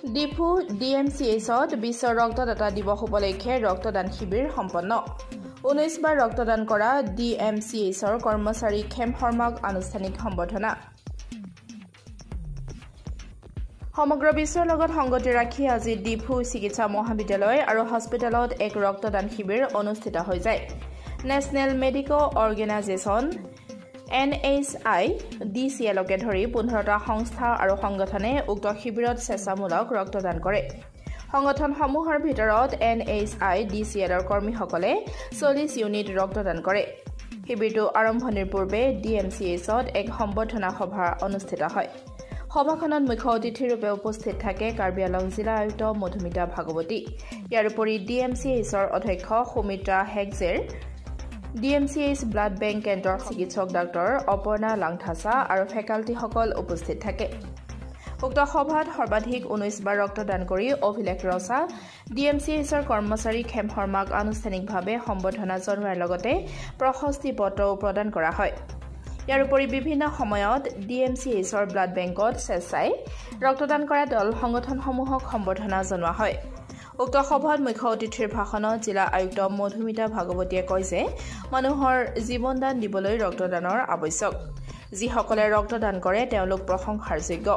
ডিফু DMCHত বিশ্ব ৰক্তদাতা দিৱস উপলক্ষে ৰক্তদান শিবিৰ সম্পন্ন 19 বাৰ ৰক্তদান কৰা DMCHৰ কৰ্মচাৰী খেম শৰ্মাক আনুষ্ঠানিক সম্বৰ্ধনা সমগ্ৰ বিশ্বৰ লগত সংগতি ৰাখি আজি ডিফু চিকিৎসা মহাবিদ্যালয় আৰু হস্পিটেলত এক ৰক্তদান শিবিৰ অনুষ্ঠিত হৈ যায় নেশ্যনেল মেডিকেল অৰ্গেনাইজেশ্যন NHIDCLকে ধৰি 15টা সংস্থা আৰু সংগঠনে উক্ত শিবিৰত স্বেচ্ছামূলক ৰক্তদান কৰে সংগঠনসমূহৰ ভিতৰত NHIDCLৰ কৰ্মীসকলে 40 ইউনিট ৰক্তদান কৰে শিবিৰটো আৰম্ভণিৰ পূৰ্বে DMCHত এক সম্বৰ্ধনা সভা অনুষ্ঠিত হয় সভাখনত মুখ্য অতিথিৰূপে উপস্থিত থাকে কাৰ্বি আংলং জিলা আয়ুক্ত মধুমিতা ভাগৱতী ইয়াৰ উপৰি DMCHৰ অধ্যক্ষ সুমিত্ৰা হেগজেৰ DMCH ব্লাড বেংক কেন্দ্ৰৰ চিকিৎসক ডাক্তৰ অপৰ্ণা লাংথাসা আৰু ফেকাল্টিসকল উপস্থিত থাকে উক্ত সভাত সৰ্বাধিক 19 বাৰ ৰক্তদান কৰি অভিলেখ ৰচা DMCHৰ কৰ্মচাৰী খেম শৰ্মাক আনুষ্ঠানিকভাৱে সম্বৰ্ধনা জনোৱাৰ লগতে প্ৰশস্তি পত্ৰও প্ৰদান কৰা হয় ইয়াৰ উপৰি বিভিন্ন সময়ত DMCHৰ ব্লাড বেংকত স্বেচ্ছাই ৰক্তদান কৰা দল সংগঠনসমূহক সম্বৰ্ধনা জনোৱা হয় উক্ত সভাত মুখ্য অতিথিৰ ভাষণত জিলা আয়ুক্ত মধুমিতা ভাগৱতীয়ে কয় যে মানুহৰ জীৱনদান দিবলৈ ৰক্তদানৰ আৱশ্যক যিসকলে ৰক্তদান কৰে তেওঁলোক প্ৰশংসাৰ যোগ্য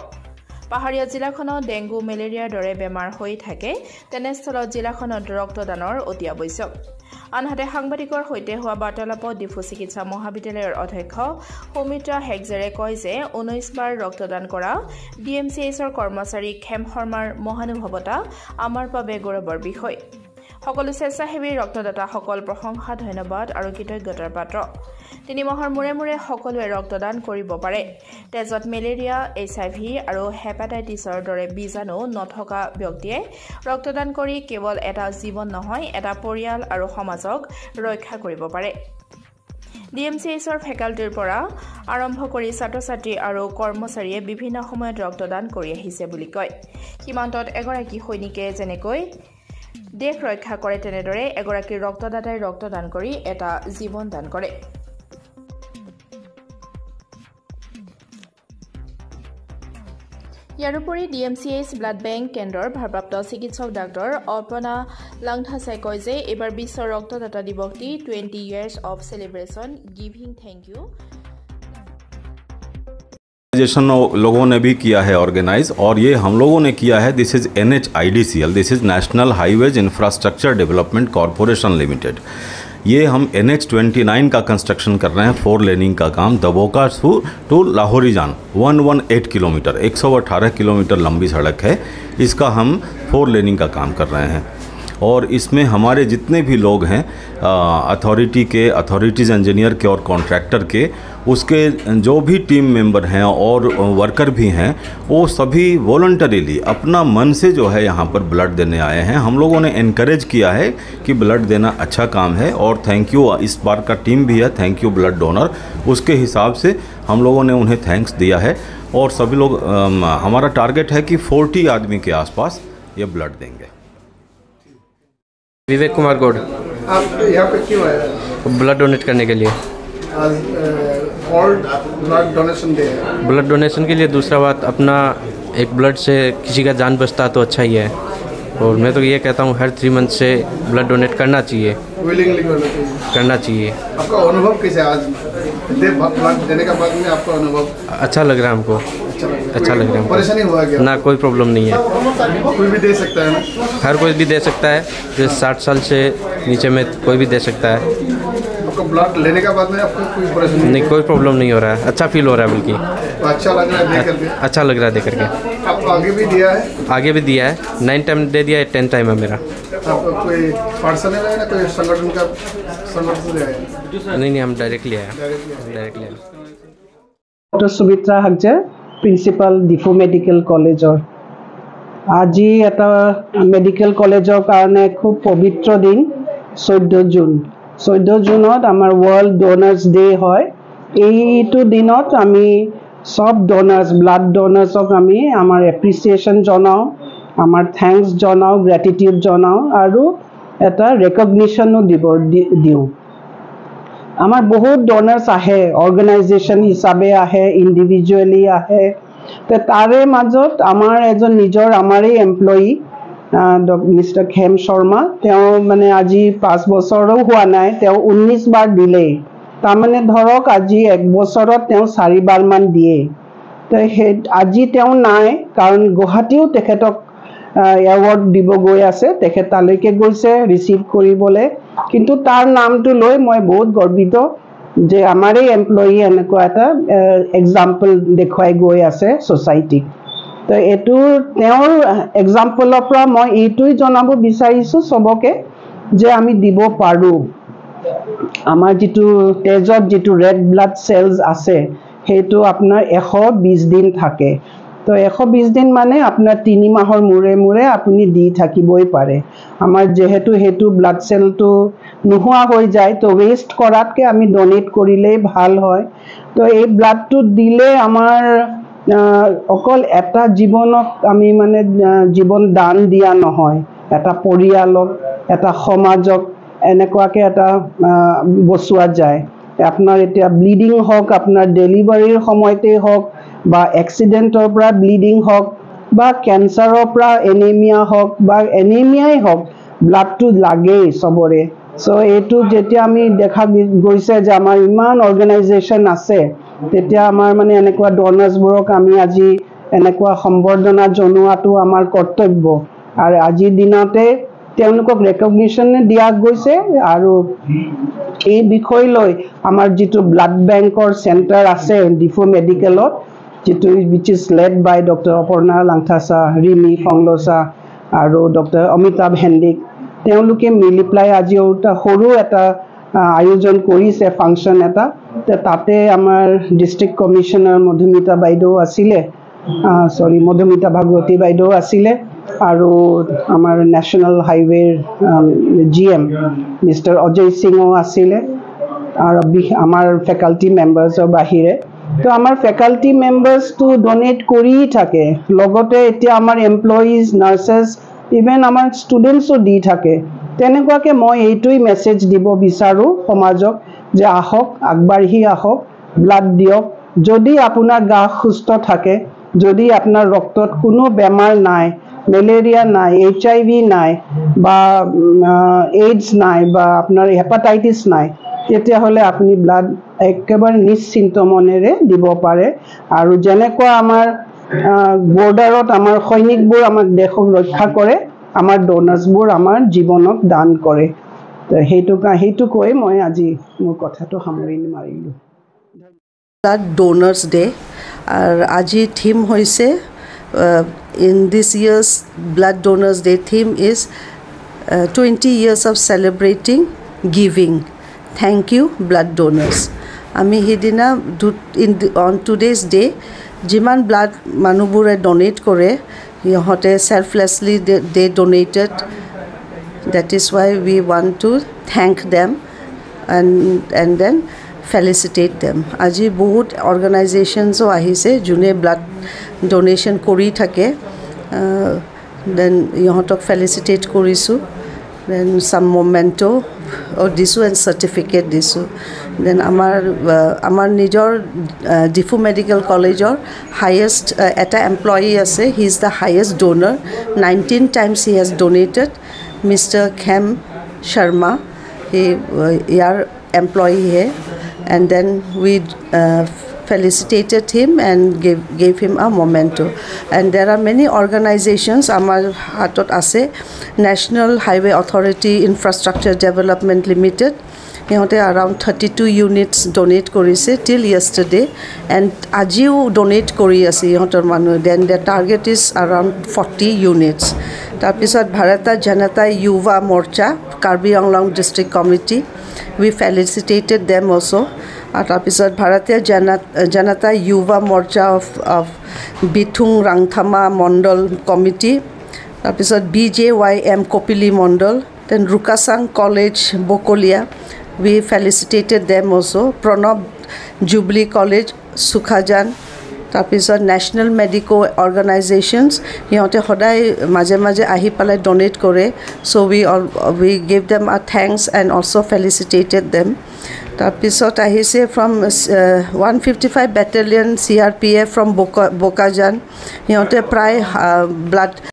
পাহাৰীয়া জিলাখনত ডেংগু মেলেৰিয়াৰ দৰে বেমাৰ হৈ থাকে তেনেস্থলত জিলাখনত ৰক্তদানৰ অতি আৱশ্যক আনহাতে সাংবাদিকৰ সৈতে হোৱা বাৰ্তালাপত ডিফু চিকিৎসা মহাবিদ্যালয়ৰ অধ্যক্ষ সুমিত্ৰা হেগজেৰে কয় যে 19 বাৰ ৰক্তদান কৰা DMCHৰ কৰ্মচাৰী খেম শৰ্মাৰ মহানুভৱতা আমাৰ বাবে গৌৰৱৰ বিষয় সকলো স্বেচ্ছাসেৱী ৰক্তদাতাসকল প্ৰশংসা ধন্যবাদ আৰু কৃতজ্ঞতাৰ পাত্ৰ 3 মাহৰ মূৰে মূৰে সকলোৱে ৰক্তদান কৰিব পাৰে তেজত মেলেৰিয়া HIV আৰু হেপাটাইটিছৰ দৰে বীজাণু নথকা ব্যক্তিয়ে ৰক্তদান কৰি কেৱল এটা জীৱন নহয় এটা পৰিয়াল আৰু সমাজক ৰক্ষা কৰিব পাৰে DMCHৰ ফেকাল্টিৰ পৰা আৰম্ভ কৰি ছাত্ৰ-ছাত্ৰী আৰু কৰ্মচাৰীয়ে বিভিন্ন সময়ত ৰক্তদান কৰি আহিছে বুলি কয় সীমান্তত এগৰাকী সৈনিকে যেনেকৈ দেশ ৰক্ষা কৰে তেনেদৰে এগৰাকী ৰক্তদাতাই ৰক্তদান কৰি এটা জীৱন দান কৰে ইয়াৰ উপৰি DMCH ব্লাড বেংক কেন্দ্ৰৰ ভাৰপ্ৰাপ্ত চিকিৎসক ডাক্তৰ অপৰ্ণা লাংথাসাই কয় যে এইবাৰ বিশ্ব ৰক্তদাতা দিৱসটি 20 years of celebration giving thank you लोगों ने भी किया है ऑर्गेनाइज और ये हम लोगों ने किया है this is NHIDCL this is national highways infrastructure development corporation limited ये हम NH29 का कंस्ट्रक्शन कर रहे हैं 4 लेनिंग का काम दबोका टू लाहौरीजान 118 किलोमीटर 118 किलोमीटर लंबी सड़क है इसका हम 4 लेनिंग का काम कर रहे हैं और इसमें हमारे जितने भी लोग हैं अथॉरिटीज़ इंजीनियर के और कॉन्ट्रैक्टर के उसके जो भी टीम मेंबर हैं और वर्कर भी हैं वो सभी वॉलंटरीली अपना मन से जो है यहाँ पर ब्लड देने आए हैं हम लोगों ने इनकरेज किया है कि ब्लड देना अच्छा काम है और थैंक यू इस बार का टीम भी है थैंक यू ब्लड डोनर उसके हिसाब से हम लोगों ने उन्हें थैंक्स दिया है और सभी लोग हमारा टारगेट है कि 40 आदमी के आसपास ये ब्लड देंगे विवेक कुमार गौड़ आप यहाँ पे क्यों आए ब्लड डोनेट करने के लिए आज वर्ल्ड ब्लड डोनेशन डे है ब्लड डोनेशन के लिए दूसरा बात अपना एक ब्लड से किसी का जान बचता तो अच्छा ही है और मैं तो ये कहता हूँ हर 3 मंथ से ब्लड डोनेट करना चाहिए विलिंगली करना चाहिए आपका अनुभव कैसे आज ब्लड देने के बाद में आपका अनुभव अच्छा लग रहा है हमको अच्छा लग रहा है परेशानी हुआ क्या ना कोई प्रॉब्लम नहीं है कोई भी दे सकता है ना हर कोई भी दे सकता है जैसे 60 साल से नीचे में कोई भी दे सकता है आपको ब्लड लेने के बाद में आपको कोई परेशानी नहीं कोई प्रॉब्लम नहीं हो रहा है अच्छा फील हो रहा है बल्कि तो अच्छा लग रहा है देख करके अच्छा लग रहा है देख करके आपको आगे भी दिया है आगे भी दिया है 9 टाइम दे दिया है 10 टाइम है मेरा आपको कोई पर्सनल है ना कोई संगठन का संगठन से आया नहीं हम डायरेक्टली आया doctor Sumitra Hagjer principal Diphu medical कॉलेजर আজি এটা মেডিকেল কলেজৰ কাৰণে খুব পবিত্ৰ দিন 14 জুনত আমাৰ ওয়াৰ্ল্ড ডোনাৰ্স ডে হয় এইটো দিনত আমি সব ডোনাৰ্স ব্লাড ডোনাৰ্সক আমি আমাৰ এপ্ৰিসিয়েশন জনাও আমাৰ থ্যাঙ্কস জনাও গ্ৰ্যাটিটিউড জনাও আৰু এটা ৰেকগনিশনও দিও আমাৰ বহুত ডোনাৰ্স আহে অৰ্গানাইজেশন হিসাবে আহে ইন্ডিভিজুয়ালি আহে তো তাৰে মাজত আমাৰ এজন নিজৰ আমাৰেই এমপ্লয়ী মিষ্টাৰ খেম শৰ্মা তেওঁ মানে আজি 5 বছৰো হোৱা নাই তেওঁ 19 বাৰ দিলেই তাৰমানে ধৰক আজি 1 বছৰত তেওঁ 4 বাৰ মান দিয়ে তো আজি তেওঁ নাই কাৰণ গুৱাহাটীও তেখেতক এৱাৰ্ড দিব গৈ আছে তেখেত তালৈকে গৈছে ৰিচিভ কৰিবলৈ কিন্তু তাৰ নামটো লৈ মই বহুত গৰ্বিত যে আমাৰেই এমপ্লয়ী এনেকুৱা এটা এক্সাম্পল দেখুৱাই গৈ আছে সোসাইটিক তো এটো তেওঁৰ এক্সাম্পলৰ পৰা মই এইটোই জনাব বিচাৰিছো সবকে যে আমি দিব পাৰো আমাৰ যেটো তেজত যেটো ৰেড ব্লাড সেলস আছে হেতু আপোনাৰ 120 দিন থাকে তো 120 দিন মানে আপোনাৰ 3 মাহৰ মুৰে মুৰে আপুনি দি থাকিবই পাৰে আমাৰ যেহেতু হেতু ব্লাড সেলটো নোহোৱা হৈ যায় তো ওয়েস্ট কৰাতকে আমি ডোনেট কৰিলে ভাল হয় তো এই ব্লাডটো দিলে আমাৰ অকল এটা জীৱনক আমি মানে জীৱন দান দিয়া নহয় এটা পৰিয়ালক এটা সমাজক এনেকুৱাকে এটা বসুৱা যায় আপোনাৰ এতিয়া ব্লিডিং হক আপোনাৰ ডেলিভাৰীৰ সময়তে হক বা এক্সিডেন্টৰ পৰা ব্লিডিং হক বা ক্যান্সাৰৰ পৰা এনিমিয়া হক বা এনিমিয়াই হক ব্লাডটো লাগেই সবৰে সো এটো যেতিয়া আমি দেখা গৈছে যে আমাৰ ইমান অৰ্গানাইজেশন আছে তেতিয়া আমাৰ মানে এনেকুৱা ডোনাৰ্সবোৰক আমি আজি এনেকুৱা সম্বৰ্ধনা জনোৱাটো আমাৰ কৰ্তব্য আৰু আজিৰ দিনতে তেওঁলোকক ৰেকগনিশ্যন দিয়া গৈছে আৰু এই বিষয় লৈ আমাৰ যেটো ব্লাড বেংকৰ সেন্টাৰ আছে ডিফু মেডিকেলত যেটো which is led by Dr. Aparna Langthasa, Rimi Fonglosa আৰু Dr. Amitabh Hendik তেওঁলোকে মিলি প্লাই আজি ওটা সৰু এটা আয়োজন কৰিছে ফাংচন এটা তাতে আমাৰ ডিস্ট্ৰিক্ট কমিশনাৰ মধুমিতা বাইদেউ আছিলে মধুমিতা ভাগৱতী বাইদেউ আছিলে আৰু আমাৰ ন্যাশনাল হাইওয়েৰ জিএম মিস্টাৰ অজয় সিংও আছিলে আৰু আমাৰ ফেকাল্টি মেম্বাৰ্ছৰ বাহিৰে তো আমাৰ ফেকাল্টি মেম্বাৰ্ছ টু ডোনেট কৰি থাকে লগতে এতিয়া আমাৰ এমপ্লয়িজ নাৰ্সেস ইভেন আমাৰ ষ্টুডেন্টসও দি থাকে তেনেকুৱাকে মই এইটোই মেসেজ দিব বিচাৰো সমাজক যে আহক আগবাঢ়ি আহক ব্লাড দিয়ক যদি আপোনাৰ গা সুস্থ থাকে যদি আপোনাৰ ৰক্তত কোনো বেমাৰ নাই মেলেৰিয়া নাই HIV নাই বা AIDS নাই বা আপোনাৰ হেপাটাইটিস নাই তেতিয়া হলে আপুনি ব্লাড একেবাৰে নিশ্চিন্ত মনেৰে দিব পাৰে আৰু যেনেকুৱা আমাৰ বৰ্ডাৰত আমাৰ সৈনিকবোৰ আমাৰ দেশক ৰক্ষা কৰে আমাৰ ডোনাৰ্সবোৰ আমাৰ জীৱনক দান কৰে তো হেতু কৈ মই আজি মোৰ কথাটো সামৰণি মাৰিলো ব্লাড ডোনাৰ্স ডে আৰু আজি থিম হৈছে in this year's blood donors day theme is 20 years of celebrating giving thank you blood donors ami hidina on today's day jiman blood manubure donate kore yohote selflessly they donated that is why we want to thank them and then felicitate them আজি বহুত organizations o ahise june blood donation kori thake then yohotok felicitate korisu then some memento or disu and certificate disu then amar nijor Difu Medical College or highest eta employee ase he is the highest donor 19 times he has donated Mr. Khem Sharma he yar employee hai and then we felicitated him and gave him a memento and there are many organizations amar hatot ase National Highway Authority Infrastructure Development Limited heote around 32 units donate korise till yesterday and ajiu donate kori ase heotor manu then the target is around 40 units tar pisot Bharata Janata Yuva Morcha Karbi Anglong District Committee we felicitated them also তাৰ পিছত ভাৰতীয় জনতা যুৱা মৰ্চা of বিথুং ৰাংথামা Mandal committee তাৰ পিছত BJYM Kopili Mandal then Rukasen college Bakalia we felicitated them also Pranab jubilee college Sukhajan তাৰ পিছত national medico অৰ্গানাইজেশ্যনছ সিহঁতে সদায় মাজে মাজে আহি পেলাই ডোনেট কৰে so we gave them a thanks and also felicitated them তাৰপিছত আহিছে from 155 battalion CRPF from Bokajan সিহঁতে প্ৰায় ব্লাড